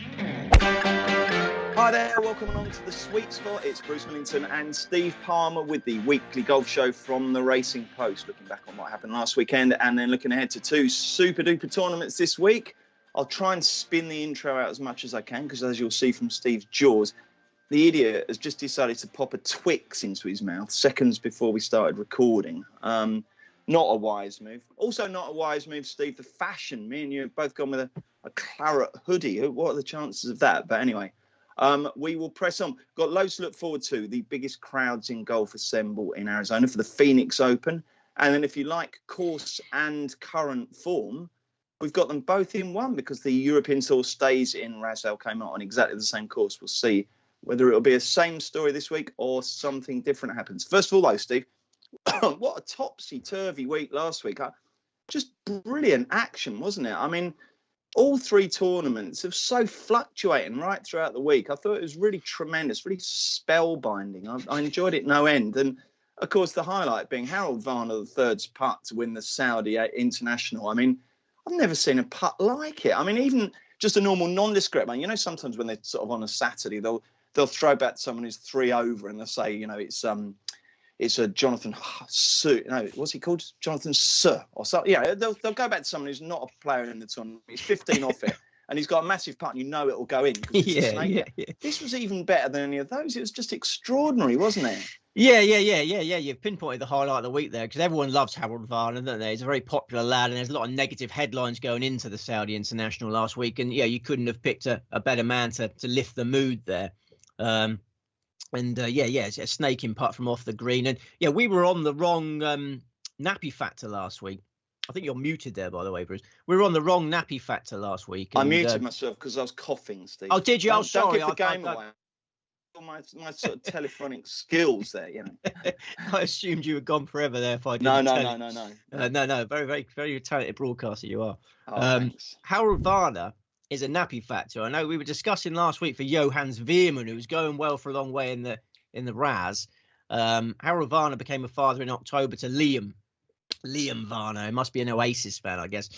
Hi there, welcome along to the Sweet Spot. It's Bruce Millington and Steve Palmer with the weekly golf show from the Racing Post, looking back on what happened last weekend and then looking ahead to two super duper tournaments this week. I'll try and spin the intro out as much as I can because, as you'll see from Steve's jaws, the idiot has just decided to pop a Twix into his mouth seconds before we started recording. Not a wise move. Also not a wise move, Steve, the fashion. Me and you have both gone with a claret hoodie. What are the chances of that? But anyway, we will press on. Got loads to look forward to. The biggest crowds in golf assemble in Arizona for the Phoenix Open. And then if you like course and current form, we've got them both in one because the European Tour stays in Ras Al Khaimah on exactly the same course. We'll see whether it'll be a same story this week or something different happens. First of all, though, Steve, what a topsy-turvy week last week. Just brilliant action, wasn't it? I mean, all three tournaments have so fluctuating right throughout the week. I thought it was really tremendous, really spellbinding. I enjoyed it no end. And, of course, the highlight being Harold Varner III's putt to win the Saudi International. I mean, I've never seen a putt like it. I mean, even just a normal nondescript man. You know, sometimes when they're sort of on a Saturday, they'll throw back someone who's 3 over and they'll say, you know, it's a Jonathan Su. No, what's he called? Jonathan Su or something. Yeah, they'll go back to someone who's not a player in the tournament. He's 15 off it, and he's got a massive putt, and you know it'll go in. Yeah. This was even better than any of those. It was just extraordinary, wasn't it? Yeah. You've pinpointed the highlight of the week there because everyone loves Harold Varner, don't they? He's a very popular lad, and there's a lot of negative headlines going into the Saudi International last week. And yeah, you couldn't have picked a better man to lift the mood there. It's a snaking putt from off the green. And yeah, we were on the wrong nappy factor last week. I think you're muted there, by the way, Bruce. We were on the wrong nappy factor last week. I muted myself because I was coughing, Steve. Oh, did you? Oh, sorry. Don't give the game away. My sort of telephonic skills there, you know. I assumed you were gone forever there. If I didn't No. Very, very, very talented broadcaster you are. Harold Varner is a nappy factor. I know we were discussing last week for Johannes Veerman, who was going well for a long way in the Raz. Harold Varner became a father in October to Liam Varner. He must be an Oasis fan, I guess.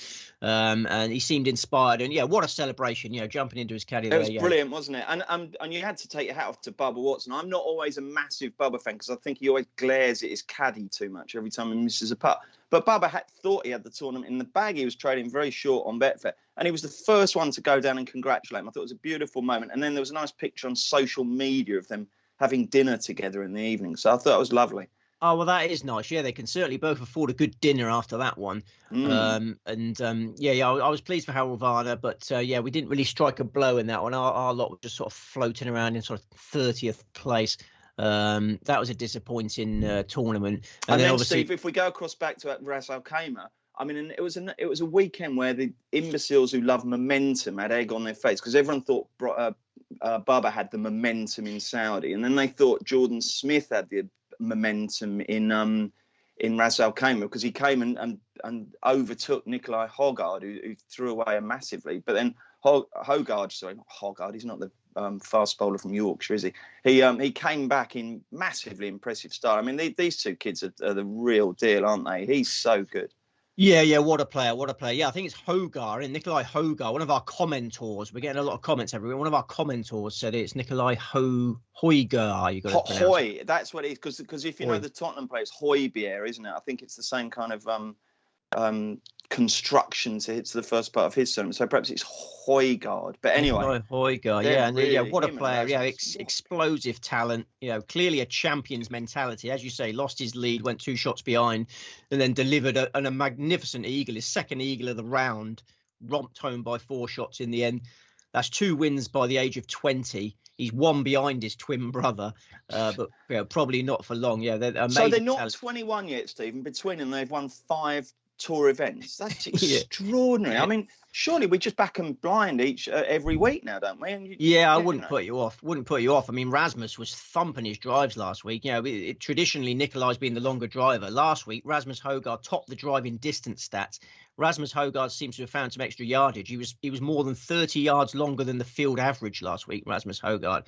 And he seemed inspired. And yeah, what a celebration! You know, jumping into his caddy. It was brilliant, wasn't it? And you had to take your hat off to Bubba Watson. I'm not always a massive Bubba fan because I think he always glares at his caddy too much every time he misses a putt. But Bubba thought he had the tournament in the bag. He was trading very short on Betfair. And he was the first one to go down and congratulate him. I thought it was a beautiful moment. And then there was a nice picture on social media of them having dinner together in the evening. So I thought it was lovely. Oh, well, that is nice. Yeah, they can certainly both afford a good dinner after that one. I was pleased for Harold Varner. But, we didn't really strike a blow in that one. Our lot were just sort of floating around in sort of 30th place. That was a disappointing tournament. And then obviously, Steve, if we go across back to Ras Al Khaimah, I mean, it was a weekend where the imbeciles who love momentum had egg on their face because everyone thought Bubba had the momentum in Saudi, and then they thought Jordan Smith had the momentum in Ras Al Khaimah because he came and overtook Nikolai Hogard, who threw away massively. But then Hogard, he's not the fast bowler from Yorkshire, is he? He came back in massively impressive style. I mean, these two kids are the real deal, aren't they? He's so good. Yeah, what a player. Yeah, I think it's Hogar and Nikolai Hogar, one of our commentors. We're getting a lot of comments everywhere. One of our commentors said it's Nikolai Hoigar. You got to Hoy, that's what it is. Because if you know the Tottenham player, it's Højbjerg, isn't it? I think it's the same kind of construction to the first part of his sentence. So perhaps it's Højgaard. But anyway, Højgaard, yeah, and really, what a player! Yeah, explosive talent. You know, clearly a champion's mentality. As you say, lost his lead, went 2 shots behind, and then delivered a magnificent eagle, his second eagle of the round, romped home by 4 shots in the end. That's 2 wins by the age of 20. He's 1 behind his twin brother, but probably not for long. Yeah, so they're not 21 yet, Stephen. Between them, they've won 5 tour events. That's extraordinary. I mean, surely we just back them blind every week now, don't we? And I wouldn't put you off. I mean, Rasmus was thumping his drives last week. You know, traditionally Nikolai's been the longer driver. Last week, Rasmus Højgaard topped the driving distance stats. Rasmus Højgaard seems to have found some extra yardage. He was more than 30 yards longer than the field average last week, Rasmus Højgaard.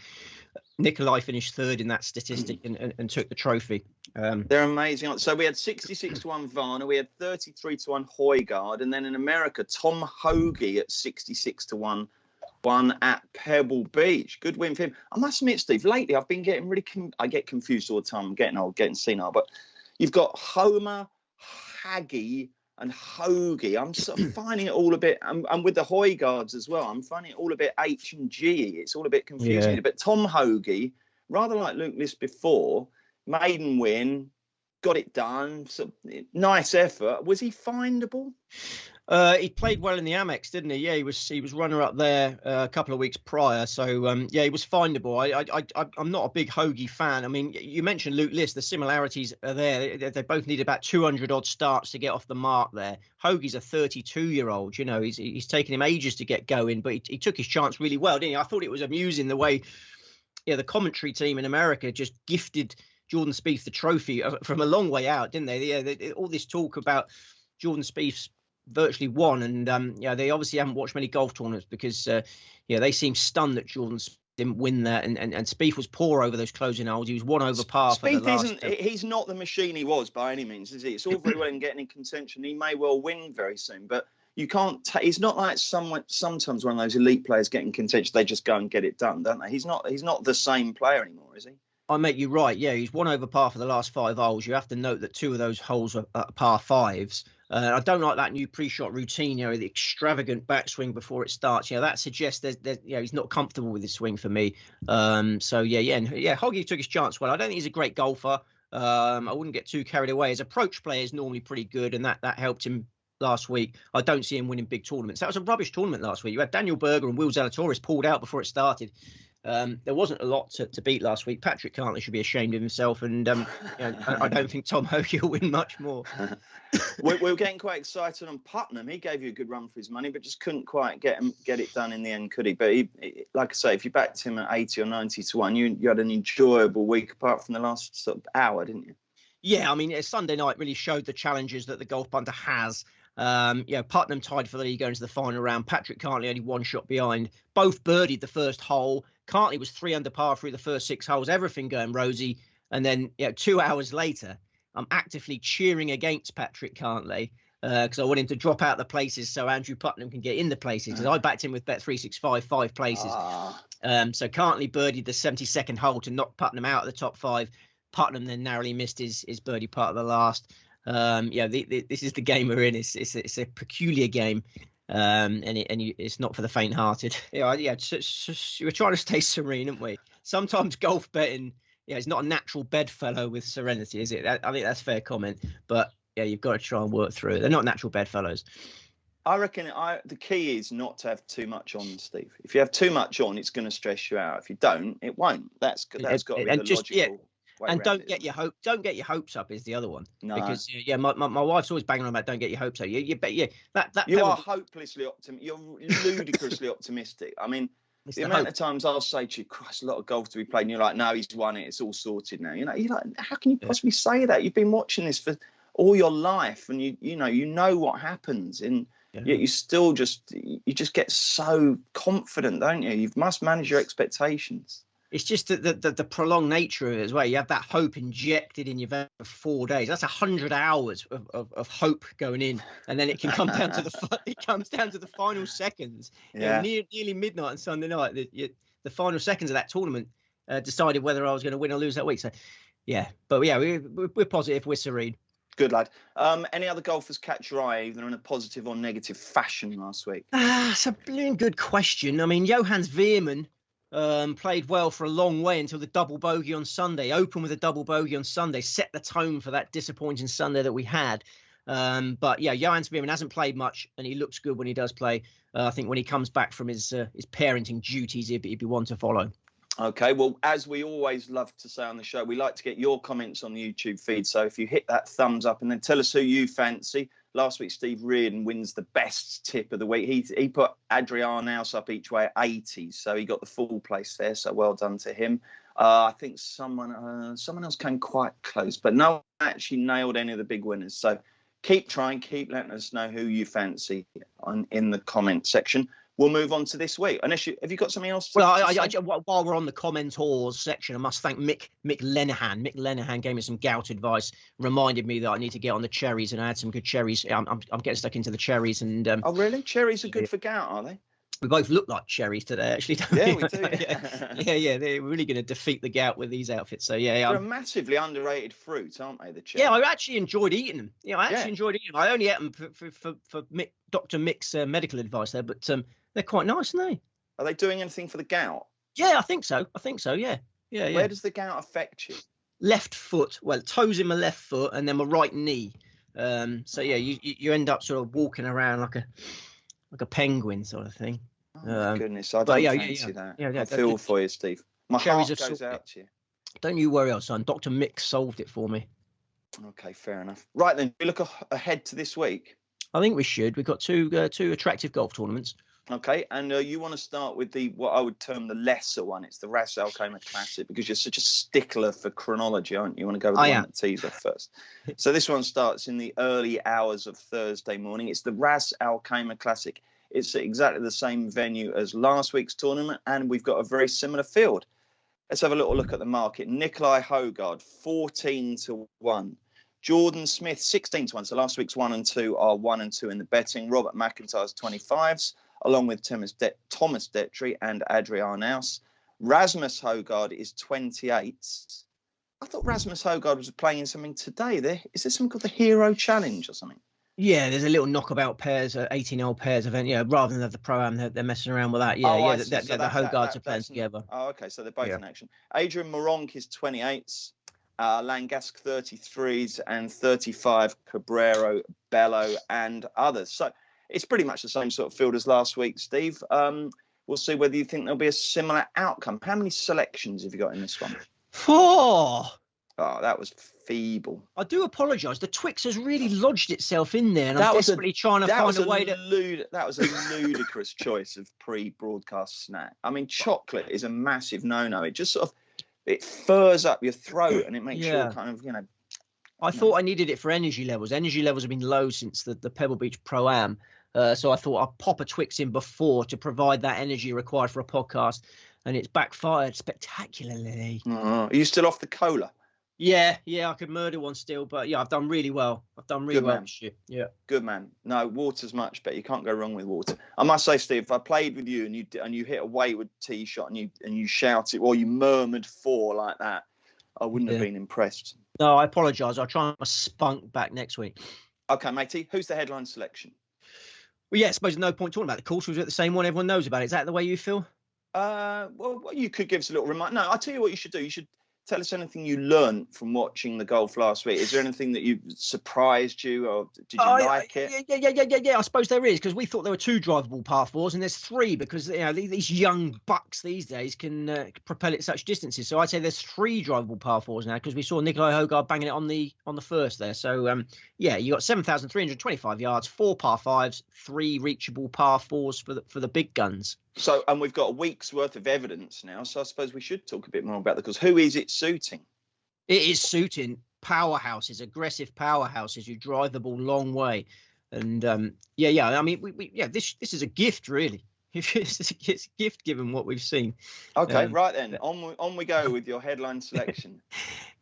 Nikolai finished 3rd in that statistic and took the trophy. They're amazing. So we had 66-1 Varner, we had 33-1 Højgaard, and then in America, Tom Hoge at 66-1 won at Pebble Beach. Good win for him. I must admit, Steve, lately I've been getting really, I get confused all the time. I'm getting old, getting senile. But you've got Homer, Haggy, and Hoagie. I'm sort of finding it all a bit, and with the Hoygards as well, I'm finding it all a bit H and G. It's all a bit confusing. Yeah. But Tom Hoagie, rather like Luke List before, maiden win, got it done. So, nice effort. Was he findable? He played well in the Amex, didn't he? Yeah, he was runner up there a couple of weeks prior. So yeah, he was findable. I'm not a big Hoagie fan. I mean, you mentioned Luke List. The similarities are there. They both need about 200 odd starts to get off the mark there. Hoagie's a 32-year-old. You know, he's taken him ages to get going, but he took his chance really well, didn't he? I thought it was amusing the way, yeah, the commentary team in America just gifted Jordan Spieth the trophy from a long way out, didn't they? Yeah, all this talk about Jordan Spieth's virtually won, and they obviously haven't watched many golf tournaments because they seem stunned that Jordan didn't win that, and Spieth was poor over those closing holes. He was one over par for the last. He's not the machine he was by any means, is he? It's all very well in getting in contention. He may well win very soon, but you can't. He's not like sometimes one of those elite players getting contention. They just go and get it done, don't they? He's not the same player anymore, is he? I make you right. Yeah, he's one over par for the last 5 holes. You have to note that 2 of those holes are par 5s. I don't like that new pre-shot routine, the extravagant backswing before it starts. That suggests that he's not comfortable with his swing for me. So Hoagie took his chance well. I don't think he's a great golfer. I wouldn't get too carried away. His approach play is normally pretty good, and that helped him last week. I don't see him winning big tournaments. That was a rubbish tournament last week. You had Daniel Berger and Will Zalatoris pulled out before it started. There wasn't a lot to beat last week. Patrick Cantley should be ashamed of himself, and I don't think Tom Hoagie will win much more. we were getting quite excited on Putnam. He gave you a good run for his money, but just couldn't quite get it done in the end, could he? But he, like I say, if you backed him at 80 or 90 to 1, you had an enjoyable week apart from the last sort of hour, didn't you? Yeah, I mean, Sunday night really showed the challenges that the golf punter has. Putnam tied for the lead going into the final round. Patrick Cantley only 1 shot behind. Both birdied the first hole. Cantley was 3 under par through the first 6 holes, everything going rosy. And then 2 hours later, I'm actively cheering against Patrick Cantley because I want him to drop out the places so Andrew Putnam can get in the places, because I backed him with Bet365 5 places. So Cantley birdied the 72nd hole to knock Putnam out of the top 5. Putnam then narrowly missed his birdie part of the last. This is the game we're in. It's a peculiar game, and it's not for the faint-hearted. We're trying to stay serene, aren't we? Sometimes golf betting, it's not a natural bedfellow with serenity, is it? I think that's a fair comment. But you've got to try and work through it. They're not natural bedfellows. I reckon the key is not to have too much on, Steve. If you have too much on, it's going to stress you out. If you don't, it won't. That's got to be the logical. And don't get your hopes up is the other one. No. Because my wife's always banging on about don't get your hopes up. You are hopelessly optimistic. You're ludicrously optimistic. I mean, the amount of times I'll say to you, Christ, a lot of golf to be played, and you're like, no, he's won it. It's all sorted now. You're like, how can you possibly say that? You've been watching this for all your life, and you know what happens, and yet you still just get so confident, don't you? You must manage your expectations. It's just the prolonged nature of it as well. You have that hope injected in your vein for 4 days. That's 100 hours of hope going in, and then it can come down to the final seconds. Nearly midnight on Sunday night, the final seconds of that tournament decided whether I was going to win or lose that week. So, we're positive, we're serene. Good lad. Any other golfers catch your eye, either in a positive or negative fashion last week? It's a good question. I mean, Johannes Veerman played well for a long way until the double bogey on Sunday. Opened with a double bogey on Sunday, set the tone for that disappointing Sunday that we had. But Johannes Veerman hasn't played much, and he looks good when he does play. I think when he comes back from his parenting duties, he'd be one to follow. Okay, well, as we always love to say on the show, we like to get your comments on the YouTube feed. So if you hit that thumbs up and then tell us who you fancy. Last week, Steve Reardon wins the best tip of the week. He put Adrian House up each way at 80, so he got the full place there. So well done to him. I think someone else came quite close, but no one actually nailed any of the big winners. So keep trying, keep letting us know who you fancy in the comment section. We'll move on to this week. Unless have you got something else? While we're on the commentors section, I must thank Mick Lenahan. Mick Lenahan gave me some gout advice, reminded me that I need to get on the cherries, and I had some good cherries. I'm getting stuck into the cherries. And oh, really? Cherries are good for gout, are they? We both look like cherries today, actually. Don't yeah, we do. yeah. They're really going to defeat the gout with these outfits. So yeah, they're a massively underrated fruit, aren't they? The cherries. Yeah, I actually enjoyed eating them. Enjoyed eating them. I only ate them for Dr. Mick's medical advice there, but they're quite nice, aren't they? Are they doing anything for the gout? Yeah, I think so. Yeah. Where does the gout affect you? Left foot. Well, toes in my left foot, and then my right knee. So yeah, you end up sort of walking around like a penguin sort of thing. Oh my goodness, I don't fancy that. I feel for you, Steve. My heart goes out to you. Don't you worry, son. Dr. Mick solved it for me. Okay, fair enough. Right then, we look ahead to this week. I think we should. We've got two attractive golf tournaments. Okay, and you want to start with what I would term the lesser one. It's the Ras Alchemic Classic, because you're such a stickler for chronology, aren't you? You want to go with the one that tees off first. So this one starts in the early hours of Thursday morning. It's the Ras Alchemy Classic. It's at exactly the same venue as last week's tournament, and we've got a very similar field. Let's have a little look at the market. Nikolai Hogard, 14-1. Jordan Smith, 16-1. So last week's 1 and 2 are 1 and 2 in the betting. Robert McIntyre's 25s, along with Thomas Detry and Adrianaus. Rasmus Hogard is 28s. I thought Rasmus Hogard was playing in something today. Is there something called the Hero Challenge or something? Yeah, there's a little knockabout pairs, 18-hole pairs event. Yeah, rather than the Pro-Am, they're messing around with that. Yeah, the Hogards are playing together. Oh, okay, so they're both in action. Adrian Moronk is 28s, Langasque 33s, and 35 Cabrero, Bello, and others. So it's pretty much the same sort of field as last week, Steve. We'll see whether you think there'll be a similar outcome. How many selections have you got in this one? 4. Oh, that was feeble. I do apologise. The Twix has really lodged itself in there, and I'm desperately trying to find a way to... That was a ludicrous choice of pre-broadcast snack. I mean, chocolate is a massive no-no. It just sort of, it furs up your throat, and it makes you kind of, I thought I needed it for energy levels. Energy levels have been low since the Pebble Beach Pro-Am. So I thought I'd pop a Twix in before to provide that energy required for a podcast, and it's backfired spectacularly. Are you still off the cola? Yeah, I could murder one still, but yeah, I've done really well. This year. Yeah. Good man. No, water's much better. You can't go wrong with water. I must say, Steve, if I played with you and you hit a wayward tee shot and you shouted or you murmured 4 like that, I wouldn't have been impressed. No, I apologise. I'll try my spunk back next week. Okay, matey. Who's the headline selection? Well, yeah, I suppose no point talking about the course. Was it the same one everyone knows about? Is that the way you feel? Well, you could give us a little reminder. No, I'll tell you what you should do. You should tell us anything you learned from watching the golf last week. Is there anything that surprised you, or did you like it? Yeah. I suppose there is, because we thought there were 2 drivable par 4s, and there's 3, because these young bucks these days can propel it such distances. So I'd say there's 3 drivable par 4s now, because we saw Nikolai Hogard banging it on the first there. So you got 7,325 yards, 4 par 5s, 3 reachable par 4s for the big guns. So, and we've got a week's worth of evidence now, so I suppose we should talk a bit more about because who is it suiting? It is suiting powerhouses, aggressive powerhouses who drive the ball long way. And I mean, this is a gift, really. It's a gift given what we've seen. Okay, right then, on we go with your headline selection.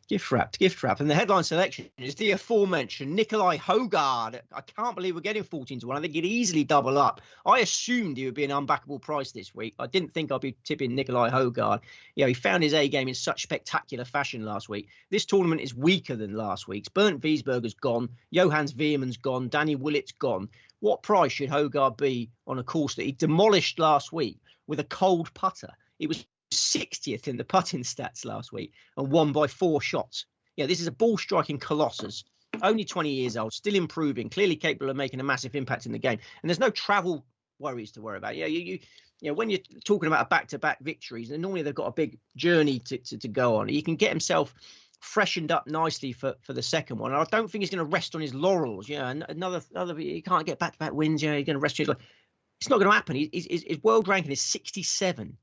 Gift wrapped. And the headline selection is the aforementioned Nikolai Hogard. I can't believe we're getting 14-1. I think he'd easily double up. I assumed he would be an unbackable price this week. I didn't think I'd be tipping Nikolai Hogard. He found his A game in such spectacular fashion last week. This tournament is weaker than last week's. Bernd Wiesberger's gone. Johannes Veerman's gone. Danny Willett's gone. What price should Hogard be on a course that he demolished last week with a cold putter? It was 60th in the putting stats last week and won by 4 shots. This is a ball striking colossus, only 20 years old, still improving, clearly capable of making a massive impact in the game. And there's no travel worries to worry about. When you're talking about a back-to-back victories, and normally they've got a big journey to go on. He can get himself freshened up nicely for the second one. And I don't think he's going to rest on his laurels. Another he can't get back-to-back wins. He's going to rest his. It's not going to happen. His world ranking is 67.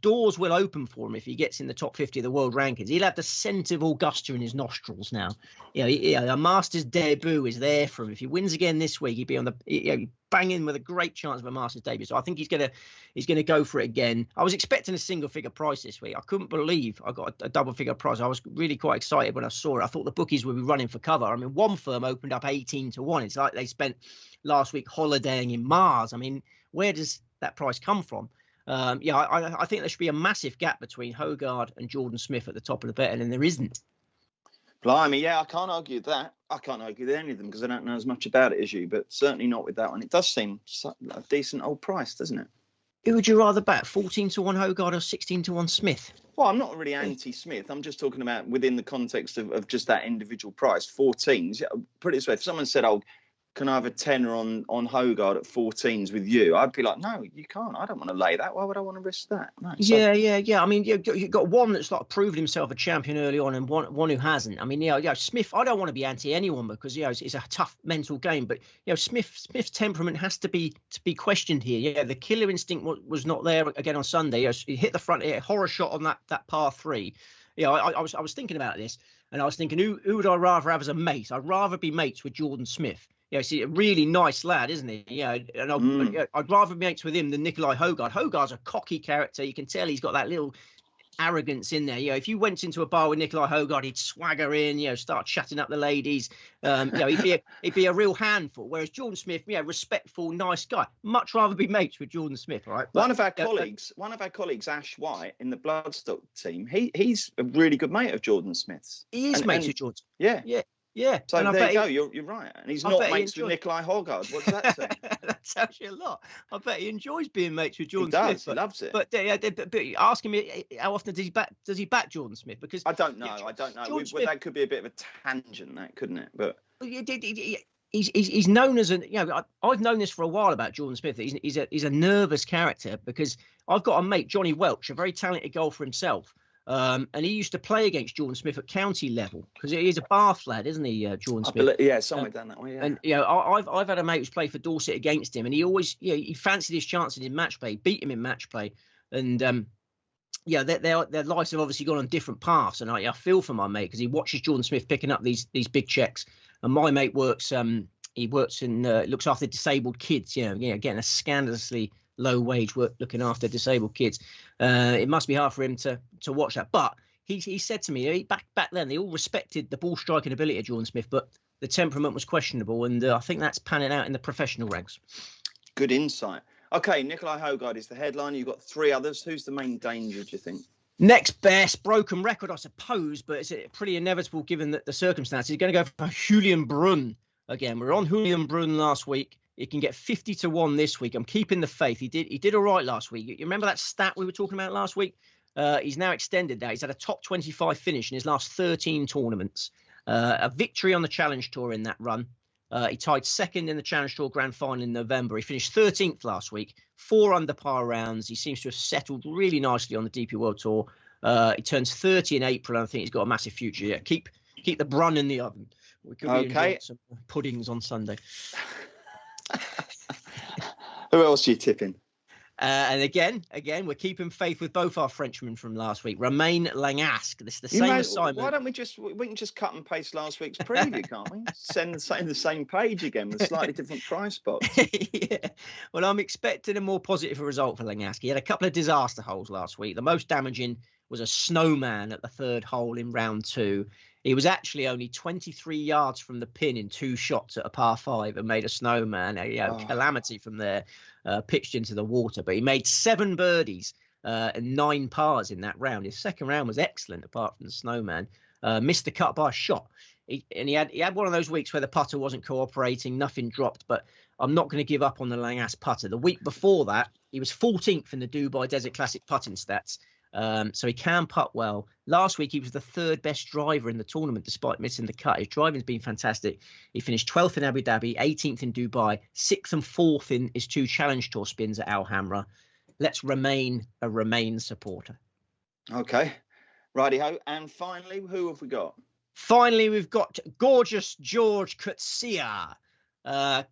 Doors will open for him if he gets in the top 50 of the world rankings. He'll have the scent of Augusta in his nostrils now. A Masters debut is there for him. If he wins again this week, he'd be on the banging with a great chance of a Masters debut. So I think he's gonna go for it again. I was expecting a single figure price this week. I couldn't believe I got a double figure price. I was really quite excited when I saw it. I thought the bookies would be running for cover. I mean, one firm opened up 18-1. It's like they spent last week holidaying in Mars. I mean, where does that price come from? I think there should be a massive gap between Hogard and Jordan Smith at the top of the betting, and there isn't. Blimey, yeah, I can't argue that. I can't argue with any of them because I don't know as much about it as you, but certainly not with that one. It does seem a decent old price, doesn't it? Who would you rather bet, 14 to 1 Hogard or 16 to 1 Smith? Well, I'm not really anti-Smith. I'm just talking about within the context of just that individual price. 14s. Yeah, put it this way. If someone said, oh, can I have a tenner on Hogard at 14s with you? I'd be like, no, you can't. I don't want to lay that. Why would I want to risk that? No, yeah. I mean, you've got one that's like proven himself a champion early on and one who hasn't. I mean, Smith, I don't want to be anti anyone because, it's a tough mental game. But, Smith's temperament has to be questioned here. Yeah, the killer instinct was not there again on Sunday. He hit the front, hit a horror shot on that par 3. I was thinking about this and I was thinking, who would I rather have as a mate? I'd rather be mates with Jordan Smith. See, a really nice lad, isn't he? And I'd rather be mates with him than Nikolai Hogard. Hogard's a cocky character. You can tell he's got that little arrogance in there. If you went into a bar with Nikolai Hogard, he'd swagger in, start chatting up the ladies. He'd be a real handful. Whereas Jordan Smith, respectful, nice guy. Much rather be mates with Jordan Smith, all right? But, one of our colleagues, Ash White, in the Bloodstock team, he's a really good mate of Jordan Smith's. He is mates with Jordan. Yeah. Yeah. So there you go. You're right. And he's not mates with Nikolai Hogard. What does that say? That tells you a lot. I bet he enjoys being mates with Jordan Smith. He loves it. But asking me how often does he back Jordan Smith? Because I don't know. That could be a bit of a tangent, that couldn't it? But he's known as I've known this for a while about Jordan Smith. He's a nervous character because I've got a mate, Johnny Welch, a very talented golfer himself. And he used to play against Jordan Smith at county level because he's a Bath lad, isn't he, Jordan Smith? Somewhere down that way. Yeah. And I've had a mate who's played for Dorset against him, and he always he fancied his chances in match play, beat him in match play, and their lives have obviously gone on different paths. And I feel for my mate because he watches Jordan Smith picking up these big checks, and my mate works looks after disabled kids, getting a scandalously low wage work looking after disabled kids. It must be hard for him to watch that. But he said to me, back then, they all respected the ball striking ability of Jordan Smith, but the temperament was questionable. And I think that's panning out in the professional ranks. Good insight. Okay, Nikolai Hogard is the headline. You've got 3 others. Who's the main danger, do you think? Next best, broken record, I suppose, but it's pretty inevitable given the circumstances. He's going to go for Julian Brunn again. We were on Julian Brunn last week. He can get 50 to 1 this week. I'm keeping the faith. He did all right last week. You remember that stat we were talking about last week? He's now extended that. He's had a top 25 finish in his last 13 tournaments. A victory on the Challenge Tour in that run. He tied second in the Challenge Tour Grand Final in November. He finished 13th last week, 4 under par rounds. He seems to have settled really nicely on the DP World Tour. He turns 30 in April, and I think he's got a massive future. Yeah, keep the Brunn in the oven. We could be enjoying some puddings on Sunday. Who else are you tipping? And again, we're keeping faith with both our Frenchmen from last week. Romain Langasque. This is the same assignment. Why don't we can just cut and paste last week's preview, can't we? Send the same page again with slightly different price spots. Yeah. Well, I'm expecting a more positive result for Langasque. He had a couple of disaster holes last week. The most damaging was a snowman at the 3rd hole in round 2. He was actually only 23 yards from the pin in 2 shots at a par 5 and made a snowman. Calamity from there, pitched into the water. But he made 7 birdies and 9 pars in that round. His second round was excellent, apart from the snowman. Missed the cut by a shot. He had one of those weeks where the putter wasn't cooperating, nothing dropped. But I'm not going to give up on the Langasque putter. The week before that, he was 14th in the Dubai Desert Classic putting stats. So he can putt well. Last week, he was the 3rd best driver in the tournament, despite missing the cut. His driving's been fantastic. He finished 12th in Abu Dhabi, 18th in Dubai, 6th and 4th in his 2 Challenge Tour spins at Al Hamra. Let's remain a Romain supporter. Okay. Righty-ho. And finally, who have we got? Finally, we've got gorgeous George Casilla.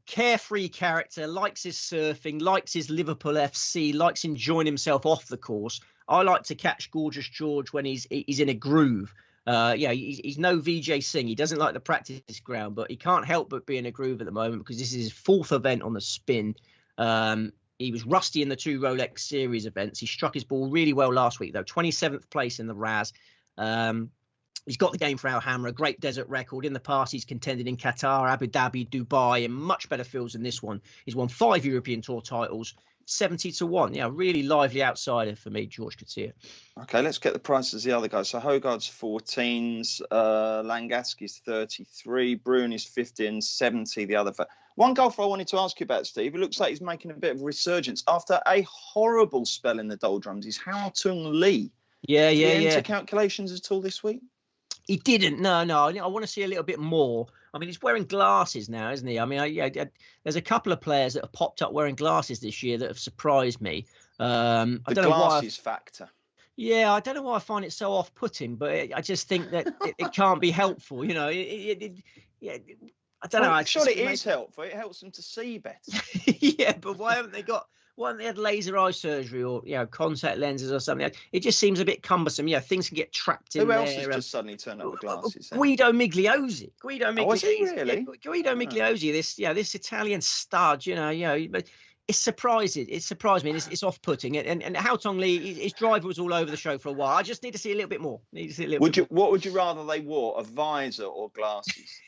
Carefree character, likes his surfing, likes his Liverpool FC, likes enjoying himself off the course. I like to catch Gorgeous George when he's in a groove. He's no Vijay Singh. He doesn't like the practice ground, but he can't help but be in a groove at the moment because this is his 4th event on the spin. He was rusty in the 2 Rolex Series events. He struck his ball really well last week, though. 27th place in the Raz. He's got the game for Al Hamra, great desert record. In the past, he's contended in Qatar, Abu Dhabi, Dubai, and much better fields than this one. He's won 5 European Tour titles, 70 to 1. Yeah, really lively outsider for me, George Casilla. Okay, let's get the prices of the other guys. So Hogarth's 14s, Langaski's 33, Bruin is 50 and 70. The other. One golfer I wanted to ask you about, Steve. It looks like he's making a bit of a resurgence after a horrible spell in the doldrums. Is Haotong Li? Yeah. Into calculations at all this week? He didn't. No. I want to see a little bit more. I mean, he's wearing glasses now, isn't he? I mean, there's a couple of players that have popped up wearing glasses this year that have surprised me. I don't know why. Glasses factor. Yeah, I don't know why I find it so off-putting, but I just think that it can't be helpful. You know, I don't know. Surely it is helpful. It helps them to see better. Yeah, but why haven't they had laser eye surgery or contact lenses or something? It just seems a bit cumbersome. Yeah, things can get trapped in there. Who else has just suddenly turned up with glasses? Guido Migliozzi. Was he really? Guido Migliozzi, this Italian stud. But it surprised me. And it's off-putting. And Haotong Li, his driver was all over the show for a while. I just need to see a little bit more. What would you rather they wore, a visor or glasses?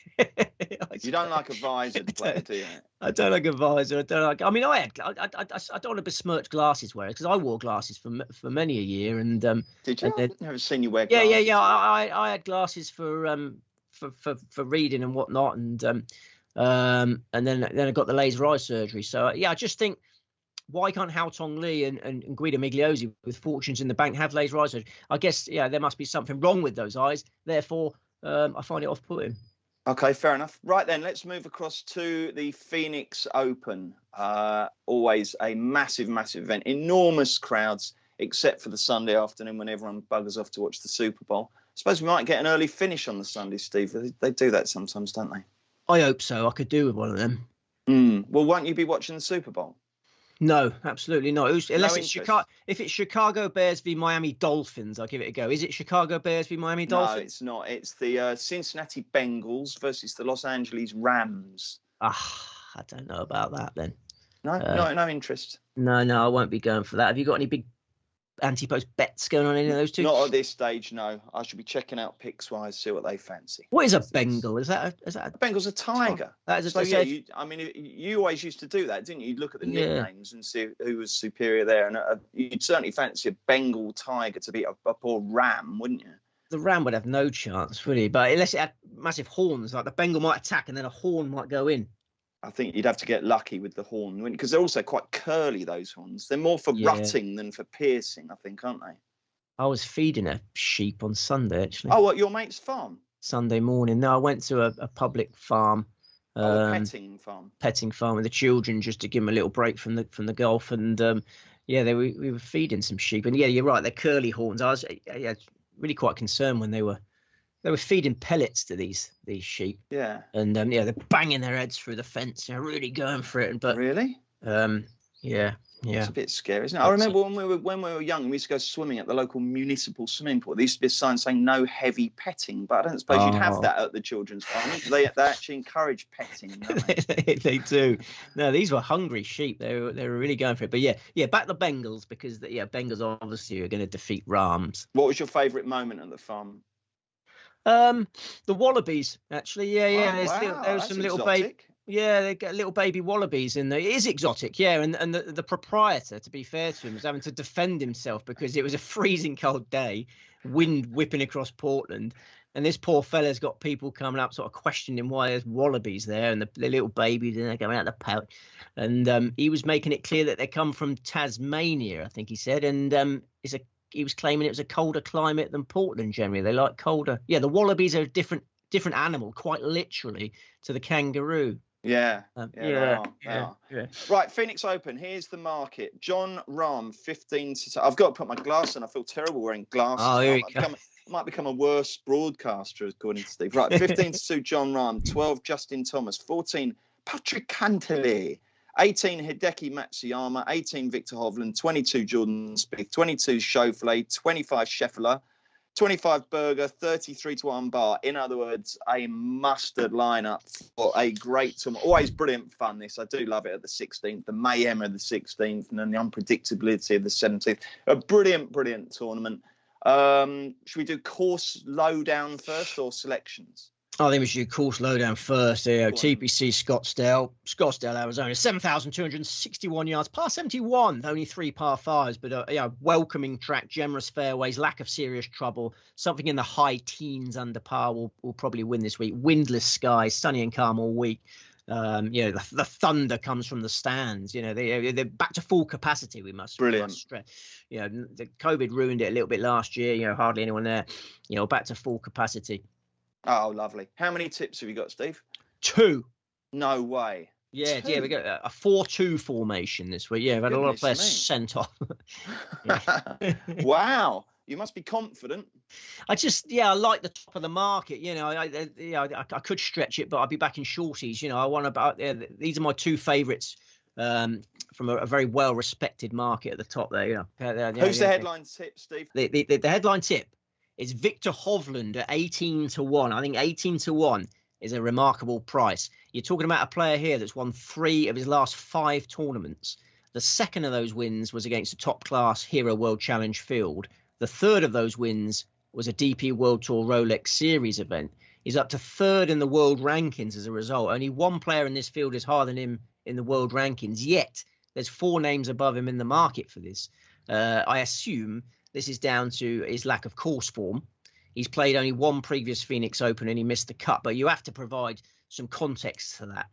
You don't like a visored player, do you? I don't like a visor. I mean, I don't want to besmirch glasses wearers because I wore glasses for many a year. And did you? I've never seen you wear glasses. Yeah. I had glasses for reading and whatnot, and then I got the laser eye surgery. So I just think, why can't Haotong Li and Guido Migliozzi with fortunes in the bank have laser eye surgery? I guess there must be something wrong with those eyes. Therefore, I find it off-putting. Okay, fair enough. Right then, let's move across to the Phoenix Open. Always a massive event. Enormous crowds, except for the Sunday afternoon when everyone buggers off to watch the Super Bowl. I suppose we might get an early finish on the Sunday, Steve. They do that sometimes, don't they? I hope so. I could do with one of them. Well, won't you be watching the Super Bowl? No, absolutely not. Unless it's Chicago. If it's Chicago Bears v Miami Dolphins, I'll give it a go. Is it Chicago Bears v Miami Dolphins? No, it's not. It's the Cincinnati Bengals versus the Los Angeles Rams. I don't know about that then. No interest. No, I won't be going for that. Have you got any big anti-post bets going on any of those two? Not at this stage, no. I should be checking out picks wise, see what they fancy. What is a Bengal? Is that a Bengal's a tiger? That is you always used to do that, didn't you? You'd look at the nicknames and see who was superior there, and you'd certainly fancy a Bengal tiger to beat a poor ram, wouldn't you? The ram would have no chance, would he? But unless it had massive horns, like the Bengal might attack and then a horn might go in. I think you'd have to get lucky with the horn, because they're also quite curly, those horns. They're more for rutting than for piercing, I think, aren't they? I was feeding a sheep on Sunday, actually. Oh, what, your mate's farm? Sunday morning. No, I went to a public farm. A petting farm. Petting farm with the children, just to give them a little break from the golf. And we were feeding some sheep. And you're right, they're curly horns. I was really quite concerned when they were feeding pellets to these sheep. Yeah. And they're banging their heads through the fence, really going for it. But really? Yeah. It's a bit scary, isn't it? I remember when we were young, we used to go swimming at the local municipal swimming pool. There used to be a sign saying no heavy petting, but I don't suppose you'd have that at the children's farm. They actually encourage petting, don't they? They do. No, these were hungry sheep. They were really going for it. But back the Bengals, because Bengals obviously are going to defeat Rams. What was your favourite moment at the farm? The wallabies, actually. There was some little baby. Yeah, they get little baby wallabies in there. It is exotic, and the proprietor, to be fair to him, was having to defend himself because it was a freezing cold day, wind whipping across Portland, and this poor fella's got people coming up sort of questioning why there's wallabies there and the little babies and they're going out the pouch, and he was making it clear that they come from Tasmania, I think he said, and he was claiming it was a colder climate than Portland generally. They like colder. Yeah, the wallabies are a different animal, quite literally, to the kangaroo. Yeah. Right, Phoenix Open. Here's the market. John Rahm, 15 to. I've got to put my glass on. I feel terrible wearing glasses. Oh, here we go. Might become a worse broadcaster, according to Steve. Right, 15 to 2, John Rahm. 12, Justin Thomas. 14, Patrick Cantlay. 18, Hideki Matsuyama. 18, Victor Hovland. 22, Jordan Spieth. 22, Schauffele. 25, Scheffler. 25 Berger, 33 to 1 Bar. In other words, a mustard lineup for a great tournament. Always brilliant fun, this. I do love it at the 16th, the mayhem of the 16th, and then the unpredictability of the 17th. A brilliant tournament. Should we do course lowdown first or selections? I think we should do course lowdown first. TPC Scottsdale, Arizona, 7,261 yards, par 71, only 3 par 5s, but welcoming track, generous fairways, lack of serious trouble, something in the high teens under par will probably win this week. Windless skies, sunny and calm all week. The thunder comes from the stands. They're back to full capacity. We must stress. The COVID ruined it a little bit last year. Hardly anyone there. Back to full capacity. Oh, lovely. How many tips have you got, Steve? 2. No way. Yeah, we got a 4-2 formation this week. Yeah, we've had a lot of players sent off. Wow. You must be confident. I like the top of the market. I could stretch it, but I'd be back in shorties. I want these are my 2 favourites from a very well-respected market at the top there. Who's the headline tip, Steve? The headline tip is Victor Hovland at 18-1. I think 18-1 is a remarkable price. You're talking about a player here that's won 3 of his last 5 tournaments. The second of those wins was against a top-class Hero World Challenge field. The third of those wins was a DP World Tour Rolex Series event. He's up to 3rd in the world rankings as a result. Only 1 player in this field is higher than him in the world rankings, yet there's 4 names above him in the market for this. I assume this is down to his lack of course form. He's played only 1 previous Phoenix Open and he missed the cut, but you have to provide some context to that.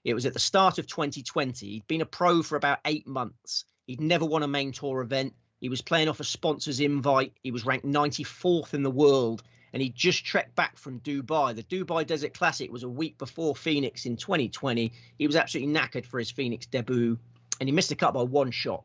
It was at the start of 2020. He'd been a pro for about 8 months. He'd never won a main tour event. He was playing off a sponsor's invite. He was ranked 94th in the world, and he just trekked back from Dubai. The Dubai Desert Classic was a week before Phoenix in 2020. He was absolutely knackered for his Phoenix debut, and he missed the cut by 1 shot.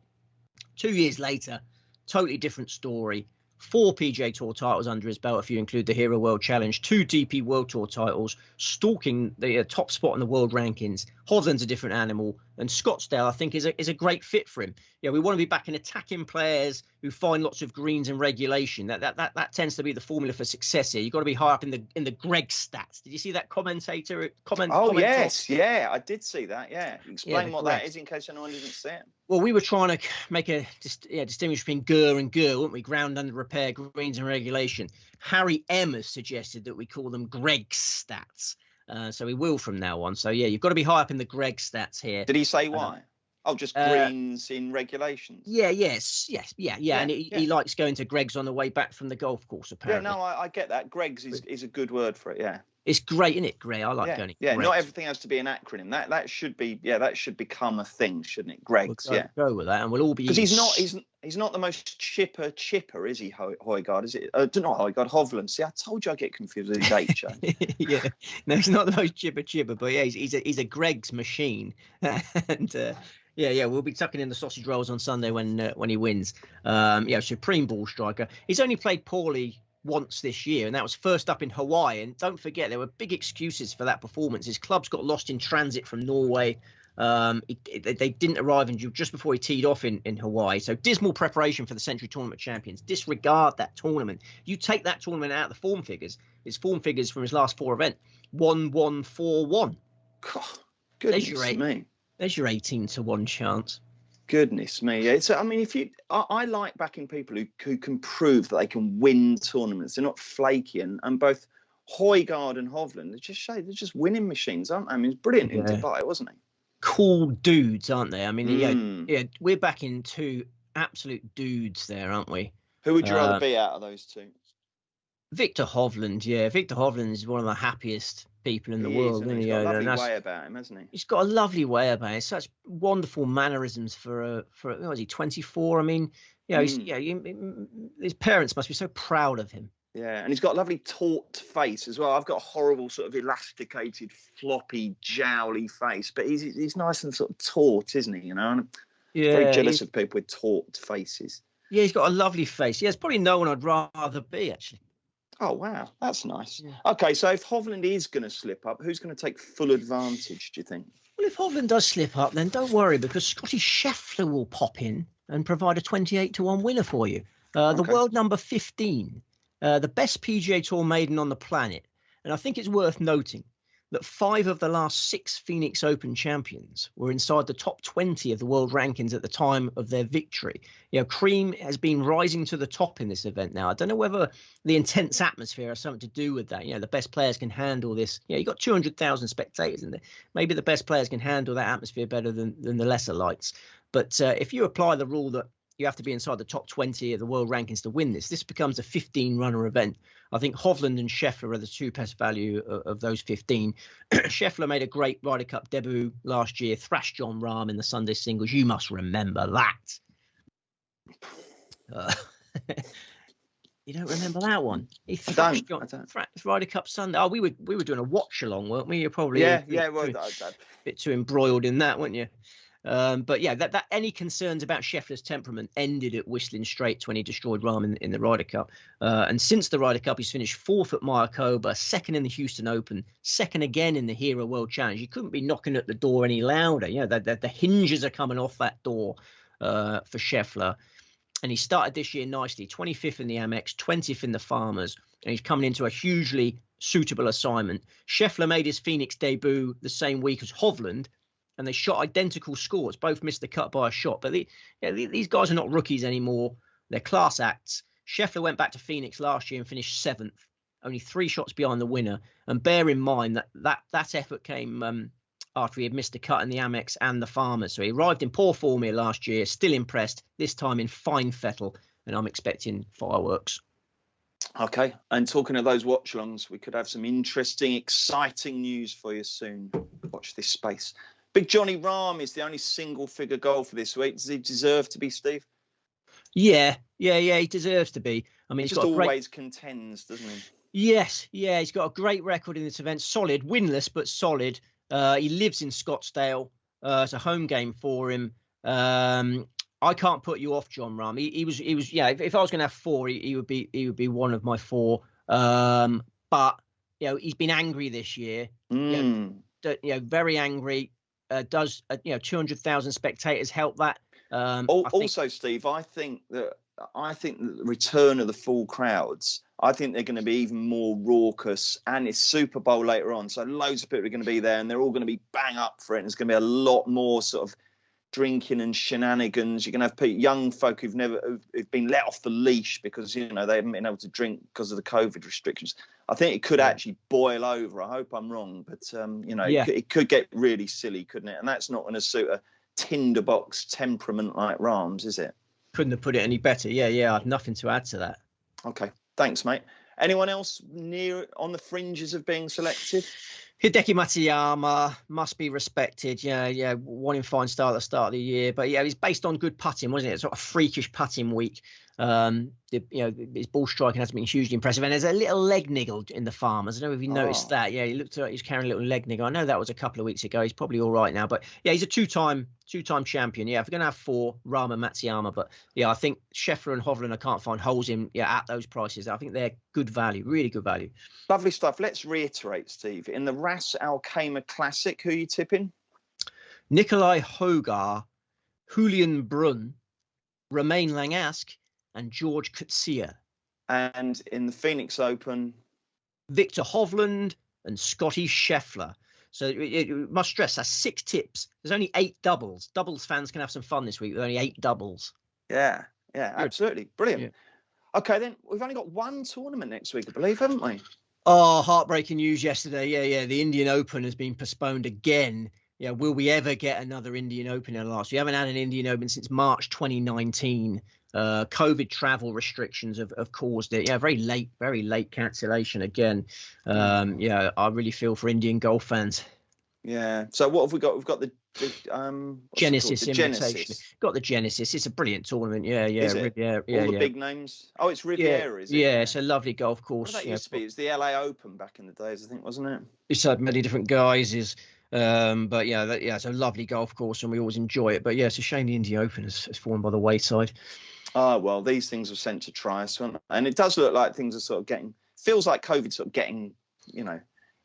2 years later, totally different story. 4 PGA Tour titles under his belt, if you include the Hero World Challenge, 2 DP World Tour titles, stalking the top spot in the world rankings. Hovland's a different animal, and Scottsdale, I think, is a great fit for him. We want to be back in attacking players who find lots of greens in regulation. That tends to be the formula for success here. You've got to be high up in the Greg stats. Did you see that commentator comment? Oh, yes, yeah, I did see that. Yeah, explain what that is in case anyone didn't see it. Well, we were trying to make a distinguish between GUR and GUR, weren't we? Ground under repair, greens and regulation. Harry M has suggested that we call them Greg stats. So we will from now on. So, you've got to be high up in the Greg stats here. Did he say why? Just greens in regulations. Yes. And he likes going to Greg's on the way back from the golf course, apparently. Yeah, no, I get that. Greg's is a good word for it, yeah. It's great, isn't it, Greg? I like going to Greg's. Yeah, not everything has to be an acronym. That should be, that should become a thing, shouldn't it? Greg's, go with that, and we'll all be. Because he's not the most chipper, is he? Højgaard, is it? Not Højgaard, Hovland. See, I told you I get confused with his date change. Yeah, no, he's not the most chipper, but he's a Greg's machine, and. We'll be tucking in the sausage rolls on Sunday when he wins. Supreme ball striker. He's only played poorly once this year, and that was first up in Hawaii. And don't forget, there were big excuses for that performance. His clubs got lost in transit from Norway. They didn't arrive just before he teed off in Hawaii. So dismal preparation for the Century Tournament champions. Disregard that tournament. You take that tournament out of the form figures. His form figures from his last 4 events: 1-1-4-1. God, goodness me. There's your 18-1 chance. Goodness me. I like backing people who can prove that they can win tournaments. They're not flaky, and both Højgaard and Hovland, they're just winning machines, aren't they? It's brilliant in Dubai, wasn't he? Cool dudes, aren't they? We're backing 2 absolute dudes there, aren't we? Who would you rather be out of those 2? Victor Hovland, Victor Hovland is one of the happiest people in the world. He's got a lovely way about him, hasn't he? He's got a lovely way about him. Such wonderful mannerisms for what was he, 24? His parents must be so proud of him. Yeah, and he's got a lovely taut face as well. I've got a horrible sort of elasticated, floppy, jowly face, but he's nice and sort of taut, isn't he? And I'm very jealous of people with taut faces. Yeah, he's got a lovely face. Yeah, it's probably no one I'd rather be, actually. Oh, wow. That's nice. Yeah. Okay, so if Hovland is going to slip up, who's going to take full advantage, do you think? Well, if Hovland does slip up, then don't worry, because Scotty Scheffler will pop in and provide a 28-1 winner for you. The world number 15, the best PGA Tour maiden on the planet. And I think it's worth noting that 5 of the last 6 Phoenix Open champions were inside the top 20 of the world rankings at the time of their victory. Cream has been rising to the top in this event now. I don't know whether the intense atmosphere has something to do with that. The best players can handle this. You've got 200,000 spectators in there. Maybe the best players can handle that atmosphere better than the lesser lights. But if you apply the rule that you have to be inside the top 20 of the world rankings to win this becomes a 15-runner event. I think Hovland and Scheffler are the 2 best value of those 15. Scheffler made a great Ryder Cup debut last year, thrashed Jon Rahm in the Sunday singles. You must remember that. You don't remember that one? He thrashed Ryder Cup Sunday. Oh, we were doing a watch along, weren't we? You're probably a bit too embroiled in that, weren't you? But yeah, that any concerns about Scheffler's temperament ended at Whistling Straits when he destroyed Rahm in the Ryder Cup. And since the Ryder Cup, he's finished 4th at Mayakoba, 2nd in the Houston Open, 2nd again in the Hero World Challenge. You couldn't be knocking at the door any louder. The hinges are coming off that door for Scheffler. And he started this year nicely, 25th in the Amex, 20th in the Farmers, and he's coming into a hugely suitable assignment. Scheffler made his Phoenix debut the same week as Hovland, and they shot identical scores. Both missed the cut by a shot. But these guys are not rookies anymore. They're class acts. Scheffler went back to Phoenix last year and finished 7th, only 3 shots behind the winner. And bear in mind that effort came after he had missed the cut in the Amex and the Farmers. So he arrived in poor form here last year, still impressed, this time in fine fettle. And I'm expecting fireworks. Okay. And talking of those watch-alongs, we could have some interesting, exciting news for you soon. Watch this space. Big Johnny Rahm is the only single-figure golfer this week. Does he deserve to be, Steve? Yeah, he deserves to be. I mean, he just always contends, doesn't he? Yes, he's got a great record in this event. Solid, winless, but solid. He lives in Scottsdale. It's a home game for him. I can't put you off Jon Rahm. He was. If I was going to have 4, he would be one of my 4. But he's been angry this year. Very angry. Does 200,000 spectators help that? Also, Steve, I think the return of the full crowds, I think they're going to be even more raucous, and it's Super Bowl later on, so loads of people are going to be there, and they're all going to be bang up for it. And there's going to be a lot more sort of drinking and shenanigans. You're going to have young folk who've been let off the leash because they haven't been able to drink because of the COVID restrictions. I think it could actually boil over. I hope I'm wrong, but it could get really silly, couldn't it? And that's not going to suit a tinderbox temperament like Rahm's, is it? Couldn't have put it any better. Yeah, I've nothing to add to that. Okay, thanks, mate. Anyone else on the fringes of being selected? Hideki Matsuyama must be respected. Yeah, one in fine style at the start of the year. But yeah, he's based on good putting, wasn't it? It's sort of freakish putting week. His ball striking hasn't been hugely impressive. And there's a little leg niggle in the Farmers. I don't know if you noticed that. Yeah, he looked like he's carrying a little leg niggle. I know that was a couple of weeks ago. He's probably all right now. But yeah, he's a two-time champion. Yeah, if we're going to have 4, Rahm and Matsuyama. But yeah, I think Scheffler and Hovland, I can't find holes in at those prices. I think they're good value, really good value. Lovely stuff. Let's reiterate, Steve. In the Ras Al Khaimah Classic, who are you tipping? Nikolai Hogar, Julian Brunn, Romain Langasque, and George Casilla. And in the Phoenix Open, Victor Hovland and Scotty Scheffler. So it must stress, that's 6 tips. There's only 8 doubles. Doubles fans can have some fun this week with only 8 doubles. Yeah, absolutely. Brilliant. Yeah. Okay, then we've only got 1 tournament next week, I believe, haven't we? Oh, heartbreaking news yesterday. Yeah. The Indian Open has been postponed again. Yeah, will we ever get another Indian Open in the last? We haven't had an Indian Open since March 2019. COVID travel restrictions have caused it. Yeah, very late cancellation again. I really feel for Indian golf fans. Yeah. So what have we got? We've got the Genesis Invitation. Got the Genesis. It's a brilliant tournament. Yeah. Is it? Yeah. All the big names. Oh, it's Riviera, is it? Yeah, it's a lovely golf course. What that used to be? It was the LA Open back in the days, I think, wasn't it? It's had many different guises. But it's a lovely golf course and we always enjoy it. But yeah, it's a shame the Indian Open has fallen by the wayside. Oh, well, these things were sent to try us, weren't they? And it does look like things are sort of feels like COVID's sort of getting,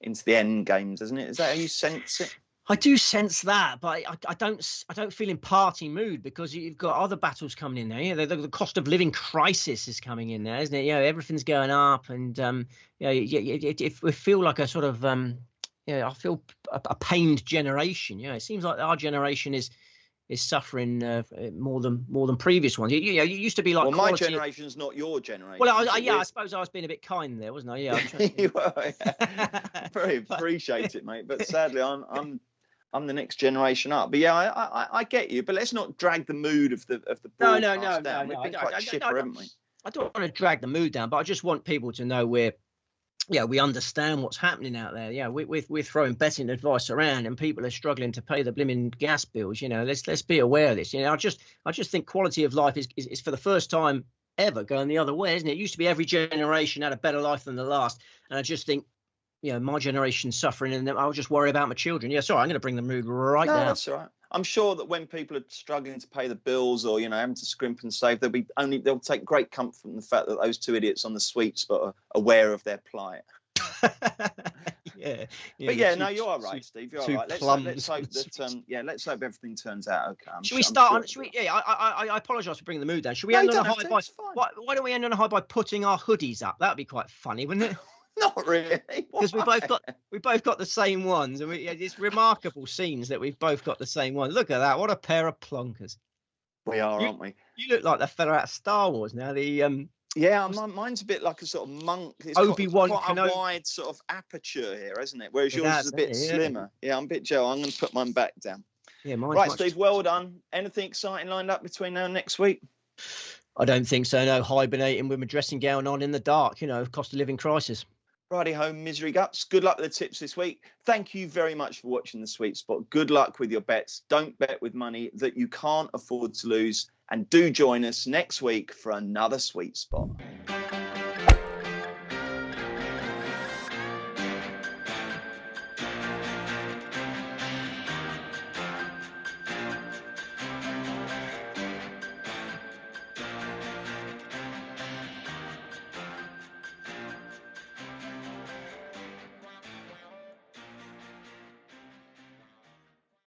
into the end games, doesn't it? Is that how you sense it? I do sense that, but I don't feel in party mood because you've got other battles coming in there. The cost of living crisis is coming in there, isn't it? Everything's going up, and we feel like a sort of I feel a pained generation. It seems like our generation is suffering more than previous ones. You used to be like. Well, my generation's not your generation. Well, I suppose I was being a bit kind there, wasn't I? Yeah. You were. Yeah. Very appreciate it, mate. But sadly, I'm the next generation up. But yeah, I get you. But let's not drag the mood of the broadcast down. We've been quite chipper, haven't we? I don't want to drag the mood down, but I just want people to know we understand what's happening out there. Yeah, we're throwing betting advice around, and people are struggling to pay the blimmin' gas bills. Let's be aware of this. I just think quality of life is for the first time ever going the other way, isn't it? It used to be every generation had a better life than the last, and I just think, my generation's suffering, and I'll just worry about my children. Yeah, sorry, I'm going to bring the mood right down. That's all right. I'm sure that when people are struggling to pay the bills or, having to scrimp and save, they'll take great comfort from the fact that those two idiots on the sweet spot are aware of their plight. Yeah. But yeah, no, you are right, Steve. You're right. Let's hope that, let's hope everything turns out okay. Should we start on? I apologise for bringing the mood down. Should we end on a high by? Why don't we end on a high by putting our hoodies up? That'd be quite funny, wouldn't it? Not really, because we both got the same ones, and it's remarkable scenes that we've both got the same one. Look at that! What a pair of plonkers. We are, aren't we? You look like the fella out of Star Wars now. Yeah, mine's a bit like a sort of monk. It's Obi-Wan quite a wide sort of aperture here, isn't it? Whereas yours is a bit slimmer. Yeah, I'm a bit Joe. I'm going to put mine back down. Yeah, mine's right, Steve. Well done. Anything exciting lined up between now and next week? I don't think so. No, hibernating with my dressing gown on in the dark. Cost of living crisis. Righty home, misery guts. Good luck with the tips this week. Thank you very much for watching The Sweet Spot. Good luck with your bets. Don't bet with money that you can't afford to lose. And do join us next week for another Sweet Spot.